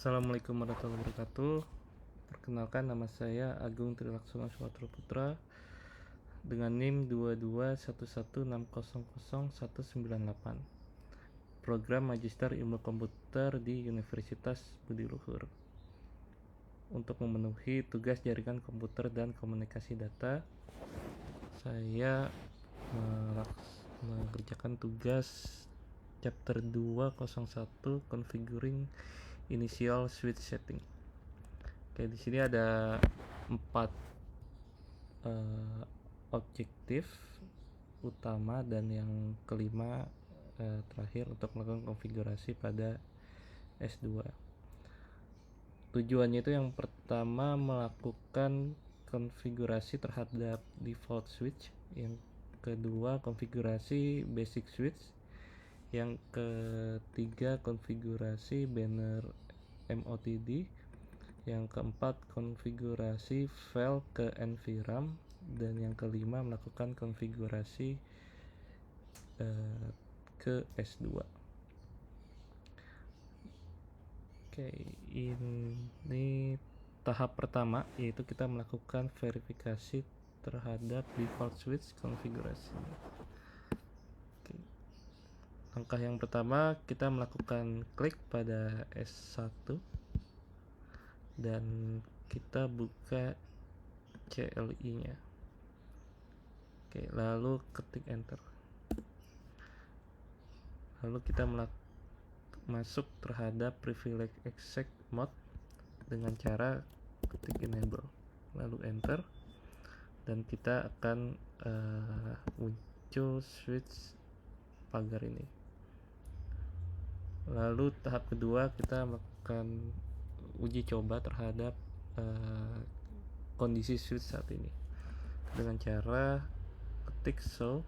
Assalamualaikum warahmatullahi wabarakatuh. Perkenalkan, nama saya Agung Trilaksana Suwatro Putra dengan NIM 2211600198. Program Magister Ilmu Komputer di Universitas Budi Luhur. Untuk memenuhi tugas jaringan komputer dan komunikasi data, saya mengerjakan tugas chapter 201 Configuring Initial Switch Setting. Oke, di sini ada 4 objektif utama dan yang kelima terakhir untuk melakukan konfigurasi pada S2. Tujuannya itu yang pertama melakukan konfigurasi terhadap default switch, yang kedua konfigurasi basic switch, yang ketiga konfigurasi banner MOTD, yang keempat konfigurasi file ke NVRAM, dan yang kelima melakukan konfigurasi ke S2. Oke, ini tahap pertama, yaitu kita melakukan verifikasi terhadap default switch konfigurasi. Oke. Langkah yang pertama, kita melakukan klik pada S1 dan kita buka CLI-nya. Oke, lalu ketik enter. Lalu kita masuk terhadap privilege exec mode dengan cara ketik enable, lalu enter, dan kita akan muncul switch pagar ini. Lalu tahap kedua, kita melakukan uji coba terhadap kondisi switch saat ini dengan cara ketik show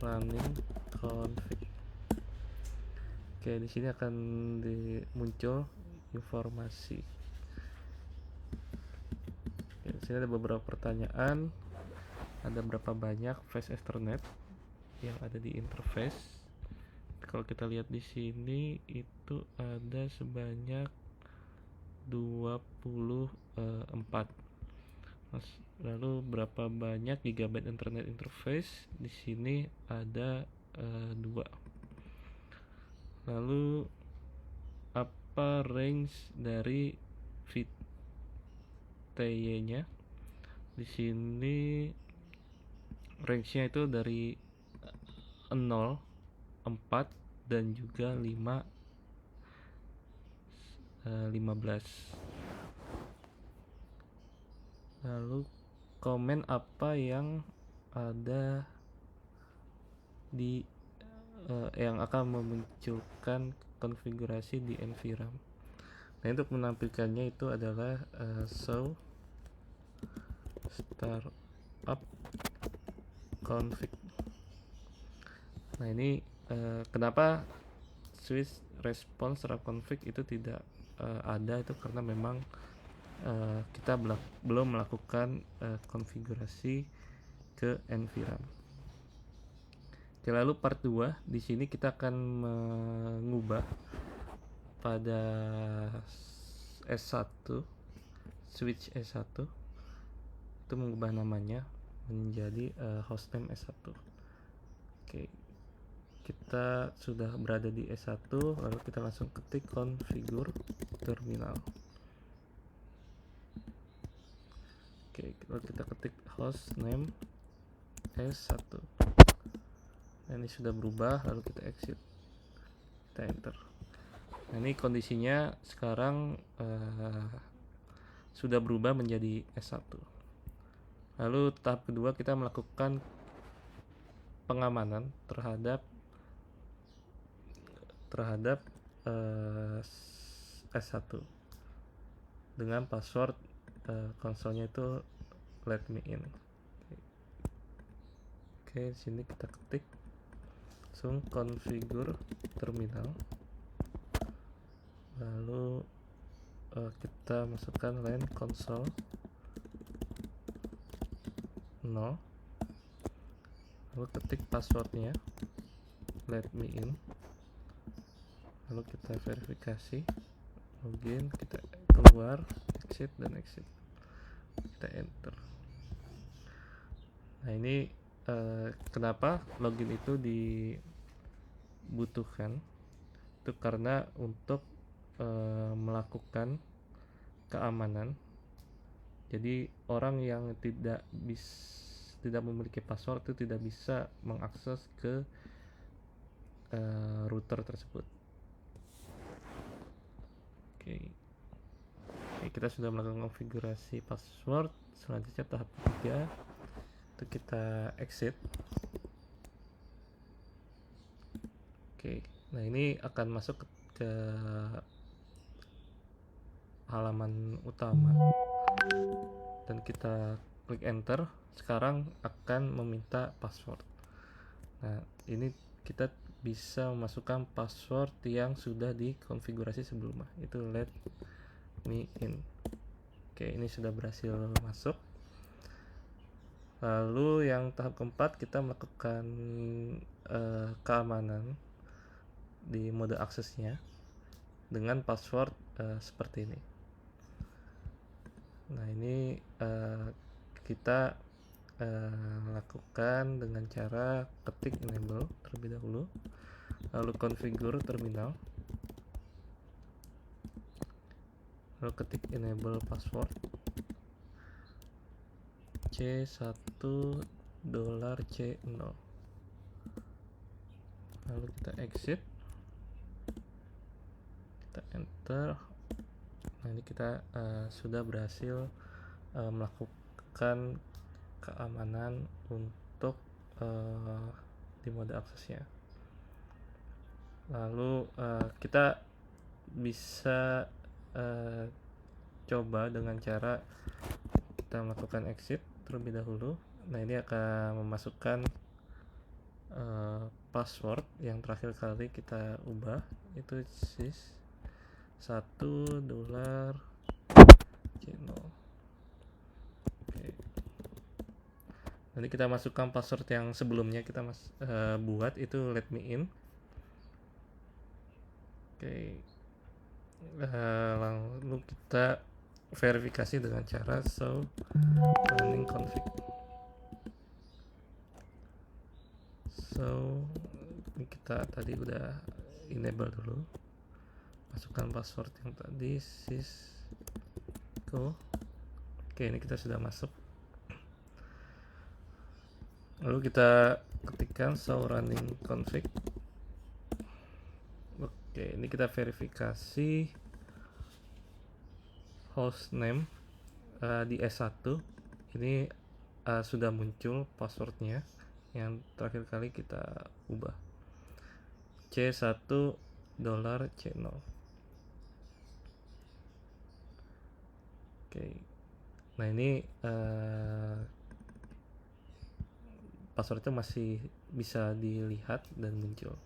running config. Oke, di sini akan muncul informasi. Oke, di sini ada beberapa pertanyaan. Ada berapa banyak flash Ethernet yang ada di interface? Kalau kita lihat di sini itu ada sebanyak 24. Lalu berapa banyak gigabyte internet interface? Di sini ada 2. Lalu apa range dari VTY-nya? Di sini range-nya itu dari 0, 4 dan juga 5, 15. Lalu komen apa yang ada di yang akan memunculkan konfigurasi di NVRAM. Nah, untuk menampilkannya itu adalah show startup config. Nah, ini kenapa switch response startup config itu tidak ada, itu karena memang kita belum melakukan konfigurasi ke NVRAM. Oke, lalu part 2, di sini kita akan mengubah pada S1, switch S1 itu mengubah namanya menjadi hostname S1. Oke, kita sudah berada di S1, lalu kita langsung ketik configure terminal. Oke, lalu kita ketik hostname S1. Nah, ini sudah berubah, lalu kita exit, kita enter. Nah, ini kondisinya sekarang sudah berubah menjadi S1. Lalu tahap kedua, kita melakukan pengamanan terhadap S1 dengan password konsolnya itu let me in. Oke, sini kita ketik langsung configure terminal, lalu kita masukkan line console 0, lalu ketik passwordnya let me in, lalu kita verifikasi. login, kita keluar, exit dan exit, kita enter. Nah ini kenapa login itu dibutuhkan, itu karena untuk melakukan keamanan. Jadi orang yang tidak memiliki password itu tidak bisa mengakses ke router tersebut. Oke. Kita sudah melakukan konfigurasi password. Selanjutnya tahap ketiga itu kita exit. Oke. Nah ini akan masuk ke halaman utama dan kita klik enter. Sekarang akan meminta password. Nah ini kita bisa memasukkan password yang sudah dikonfigurasi sebelumnya, itu let me in. Oke, ini sudah berhasil masuk. Lalu yang tahap keempat, kita melakukan keamanan di mode aksesnya dengan password seperti ini. Nah ini kita lakukan dengan cara ketik enable terlebih dahulu, lalu configure terminal, lalu ketik enable password C1 $C0, lalu kita exit, kita enter. Nah ini kita sudah berhasil melakukan keamanan untuk di mode aksesnya. Lalu kita bisa coba dengan cara kita melakukan exit terlebih dahulu. Nah ini akan memasukkan password yang terakhir kali kita ubah, itu $1 C0. Oke. Nanti kita masukkan password yang sebelumnya kita buat, itu let me in. Oke. Lalu kita verifikasi dengan cara show running config. So ini kita tadi udah enable dulu, masukkan password yang tadi Cisco. Oke, ini kita sudah masuk. Lalu kita ketikkan show running config. Oke, ini kita verifikasi hostname di S1. Ini sudah muncul passwordnya yang terakhir kali kita ubah, C1 $C0. Oke. Nah ini passwordnya masih bisa dilihat dan muncul.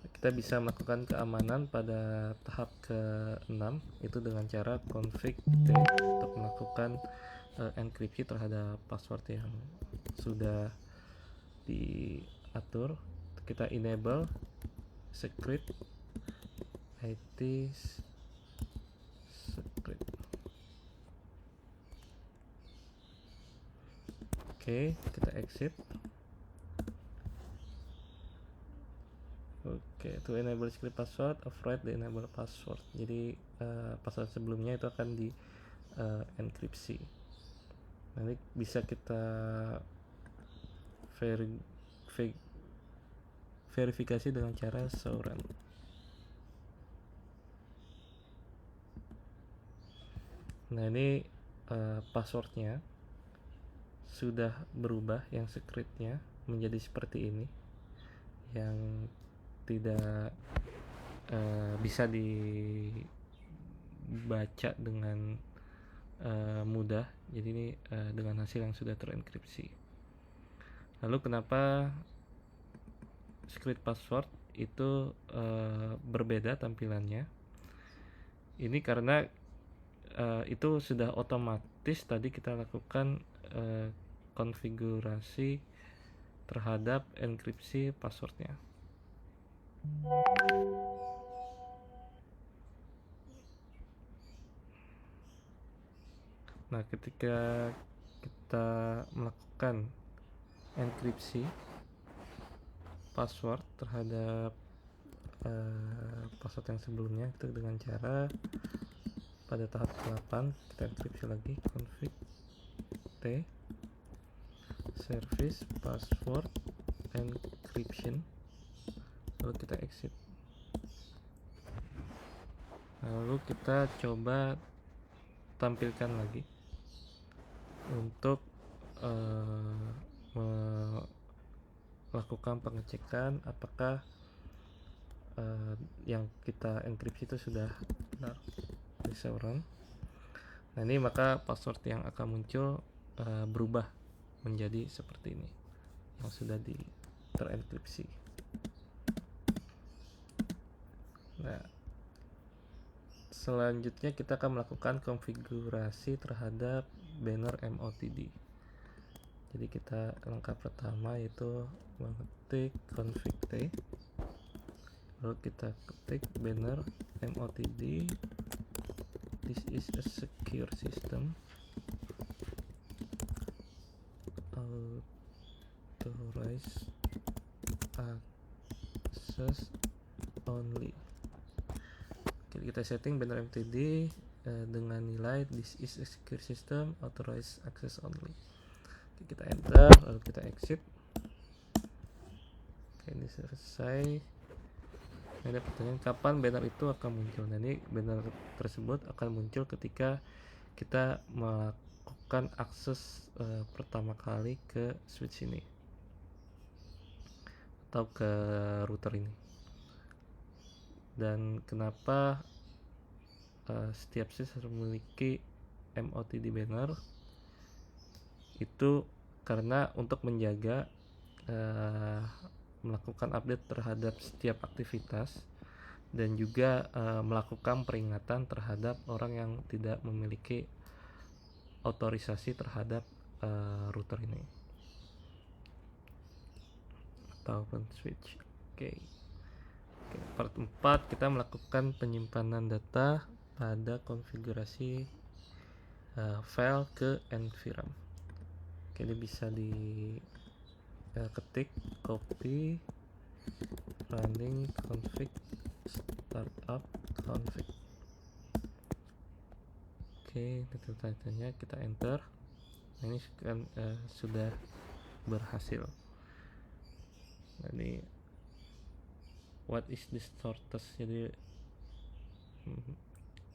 Kita bisa melakukan keamanan pada tahap ke-6, itu dengan cara config T untuk melakukan enkripsi terhadap password yang sudah diatur. Kita enable secret IT secret. Oke, kita exit. Oke, to enable secret password, override the enable password. Jadi password sebelumnya itu akan di enkripsi. Nanti bisa kita verifikasi dengan cara show run. Nah ini passwordnya sudah berubah, yang secretnya menjadi seperti ini, yang tidak bisa dibaca dengan mudah. Jadi ini dengan hasil yang sudah terenkripsi. Lalu kenapa secret password itu berbeda tampilannya? Ini karena itu sudah otomatis tadi kita lakukan konfigurasi terhadap enkripsi passwordnya. Nah, ketika kita melakukan enkripsi password terhadap password yang sebelumnya, itu dengan cara pada tahap 8 kita enkripsi lagi config t service password encryption, lalu kita exit. Lalu kita coba tampilkan lagi untuk melakukan pengecekan apakah yang kita enkripsi itu sudah benar. Bisa run. Nah, ini maka password yang akan muncul berubah menjadi seperti ini yang sudah terenkripsi. Nah, selanjutnya kita akan melakukan konfigurasi terhadap banner MOTD. Jadi kita langkah pertama yaitu mengetik config t, lalu kita ketik banner MOTD, this is a secure system, authorized access only. Oke, kita setting banner MOTD dengan nilai this is a secure system, authorized access only. Oke, kita enter, lalu kita exit. Oke, ini selesai. Ada pertanyaan kapan banner itu akan muncul. Nah, ini banner tersebut akan muncul ketika kita melakukan akses pertama kali ke switch ini atau ke router ini. Dan kenapa setiap switch harus memiliki MOTD banner? Itu karena untuk menjaga melakukan update terhadap setiap aktivitas dan juga melakukan peringatan terhadap orang yang tidak memiliki otorisasi terhadap router ini ataupun switch. Oke. Part 4 kita melakukan penyimpanan data pada konfigurasi file ke NVRAM. Oke, ini bisa ketik copy running config startup config. Oke, data-datanya kita enter. Nah, ini kan sudah berhasil. Nah, ini what is the status, jadi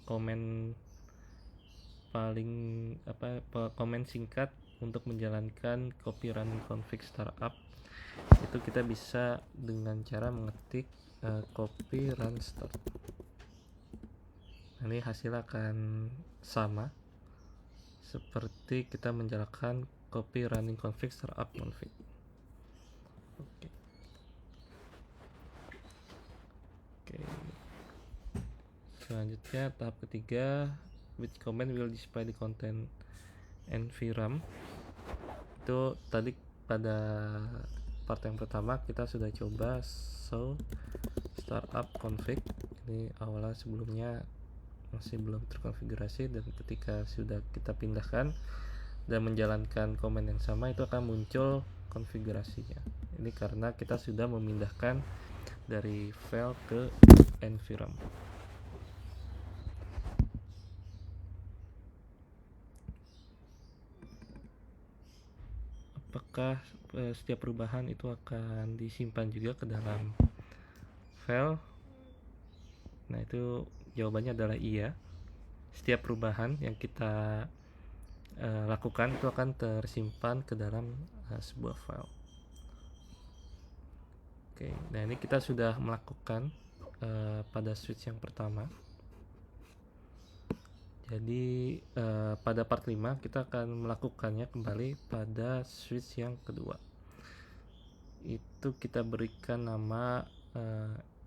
komen paling komen singkat untuk menjalankan copy running config startup itu kita bisa dengan cara mengetik copy run start. Nah, ini hasilnya akan sama seperti kita menjalankan copy running config startup config. Oke. Selanjutnya tahap ketiga, which command will display the content NVRAM. Itu tadi pada part yang pertama kita sudah coba show startup config. Ini awalnya sebelumnya masih belum terkonfigurasi, dan ketika sudah kita pindahkan dan menjalankan command yang sama itu akan muncul konfigurasinya. Ini karena kita sudah memindahkan dari file ke NVRAM. Apakah setiap perubahan itu akan disimpan juga ke dalam file? Nah, itu jawabannya adalah iya. Setiap perubahan yang kita lakukan itu akan tersimpan ke dalam sebuah file. Oke, nah ini kita sudah melakukan pada switch yang pertama. Jadi pada part 5 kita akan melakukannya kembali pada switch yang kedua. Itu kita berikan nama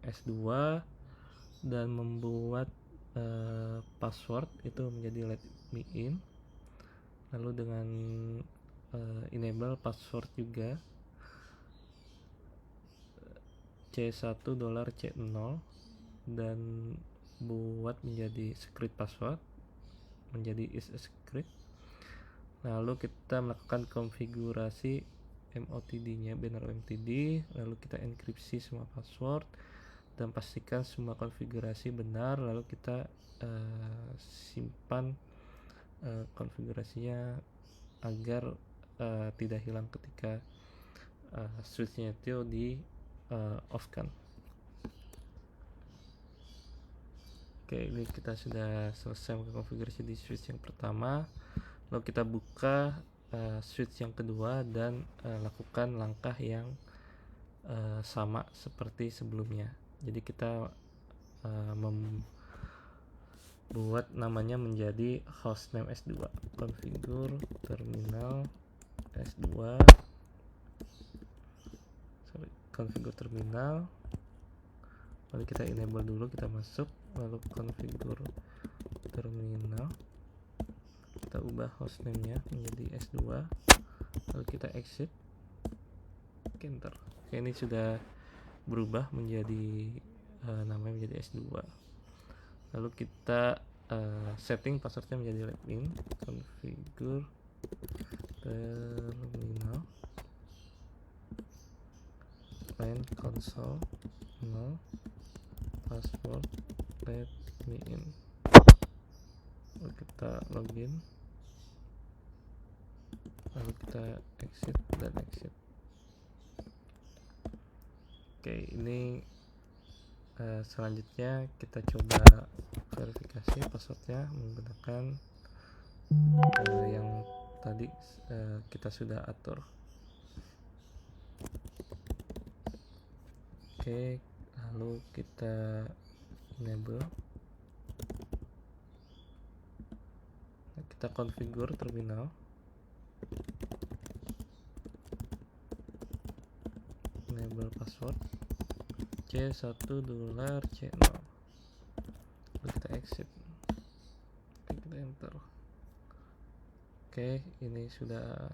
S2 dan membuat password itu menjadi let me in, lalu dengan enable password juga C1 $C0 dan buat menjadi secret password menjadi is a secret. Lalu kita melakukan konfigurasi MOTD-nya, banner MOTD, lalu kita enkripsi semua password dan pastikan semua konfigurasi benar, lalu kita simpan konfigurasinya agar tidak hilang ketika switchnya itu di off kan. Oke, ini kita sudah selesai mengkonfigurasi di switch yang pertama. Lalu kita buka switch yang kedua dan lakukan langkah yang sama seperti sebelumnya. Jadi kita membuat namanya menjadi hostname S2, configure terminal S2, configure terminal, lalu kita enable dulu, kita masuk, lalu configure terminal, kita ubah hostname nya menjadi S2, lalu kita exit, enter. Oke, ini sudah berubah menjadi namanya menjadi S2. Lalu kita setting passwordnya menjadi login, configure terminal, line console no password let me in. Lalu kita login, lalu kita exit dan exit. Oke, ini selanjutnya kita coba verifikasi passwordnya menggunakan yang tadi kita sudah atur. Oke, lalu kita enable, kita configure terminal, enable password C1 $, C0, lalu kita exit. Oke, kita enter. Oke, ini sudah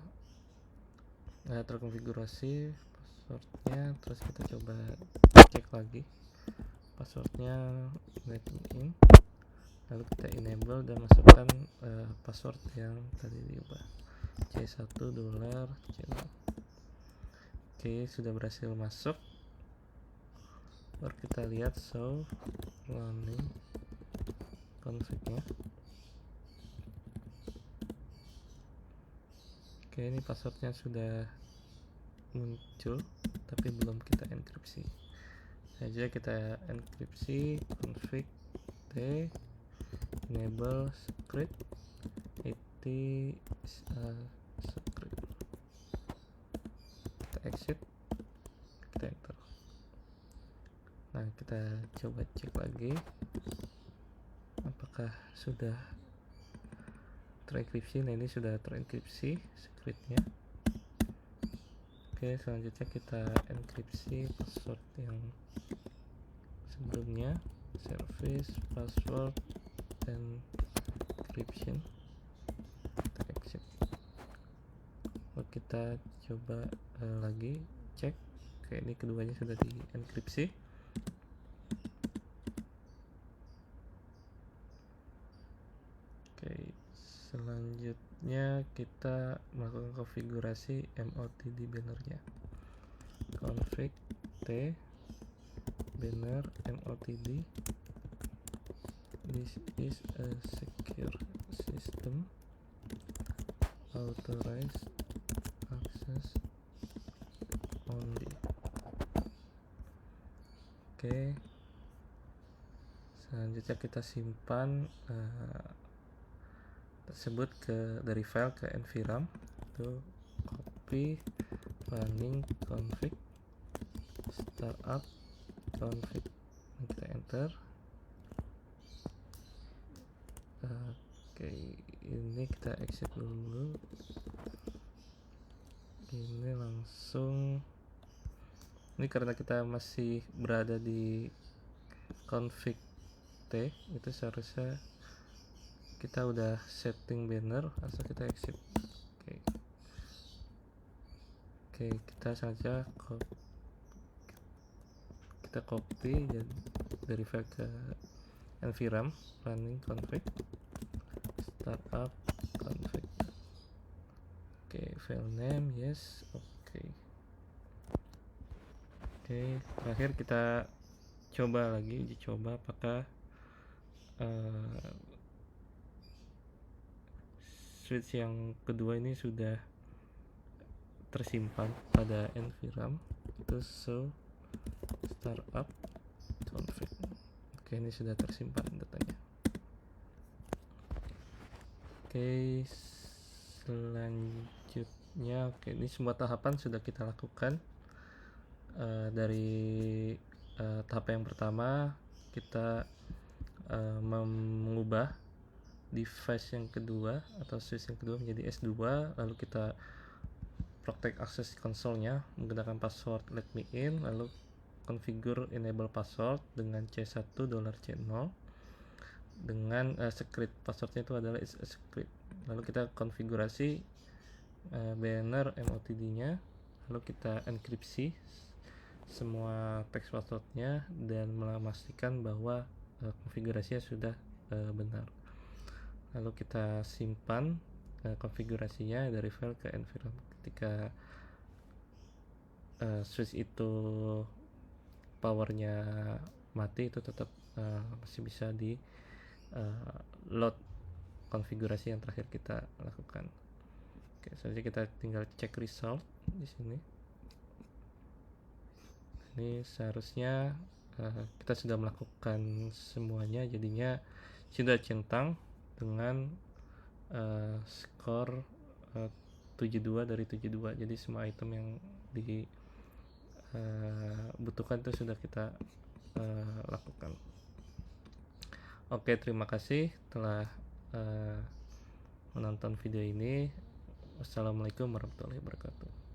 terkonfigurasi passwordnya. Terus kita coba cek lagi passwordnya let me in, lalu kita enable dan masukkan password yang tadi diubah C1 $, C0. Oke, sudah berhasil masuk. Baru kita lihat show running config-nya. Oke, ini passwordnya sudah muncul tapi belum kita enkripsi. Saja kita enkripsi config t enable script it script, kita exit, kita enter. Nah, kita coba cek lagi apakah sudah terenkripsi. Nah, ini sudah terenkripsi scriptnya. Oke, selanjutnya kita enkripsi password yang sebelumnya, service password encryption, kita exit. Lalu kita coba lagi cek. Oke, ini keduanya sudah dienkripsi. Oke, selanjutnya kita melakukan konfigurasi MOTD bannernya. Config t banner MOTD, this is a secure system, authorized access only. Oke, selanjutnya kita simpan tersebut dari file ke nvram, itu copy running config startup config, kita enter. Oke, ini kita exit dulu. Ini langsung, ini karena kita masih berada di config t, itu seharusnya kita udah setting banner, asal kita exit. Oke, kita saja kita copy dari file ke nvram running config startup config. file name, yes, oke. Terakhir kita coba lagi, uji coba apakah switch yang kedua ini sudah tersimpan pada environment. Itu so startup config. Oke, ini sudah tersimpan datanya. Oke, selanjutnya, ini semua tahapan sudah kita lakukan. Dari tahap yang pertama kita mengubah device yang kedua atau switch yang kedua menjadi S2, lalu kita protect access console-nya menggunakan password let me in, lalu configure enable password dengan C1 $C0 dengan script passwordnya itu adalah is a script. Lalu kita konfigurasi banner MOTD nya, lalu kita enkripsi semua teks passwordnya dan memastikan bahwa konfigurasinya sudah benar. Lalu kita simpan konfigurasinya dari file ke environment. Ketika switch itu powernya mati, itu tetap masih bisa di load konfigurasi yang terakhir kita lakukan. Oke, selanjutnya kita tinggal cek result di sini. Ini seharusnya kita sudah melakukan semuanya, jadinya sudah centang dengan skor 72 dari 72. Jadi semua item yang dibutuhkan itu sudah kita lakukan. Oke, terima kasih telah menonton video ini. Wassalamualaikum warahmatullahi wabarakatuh.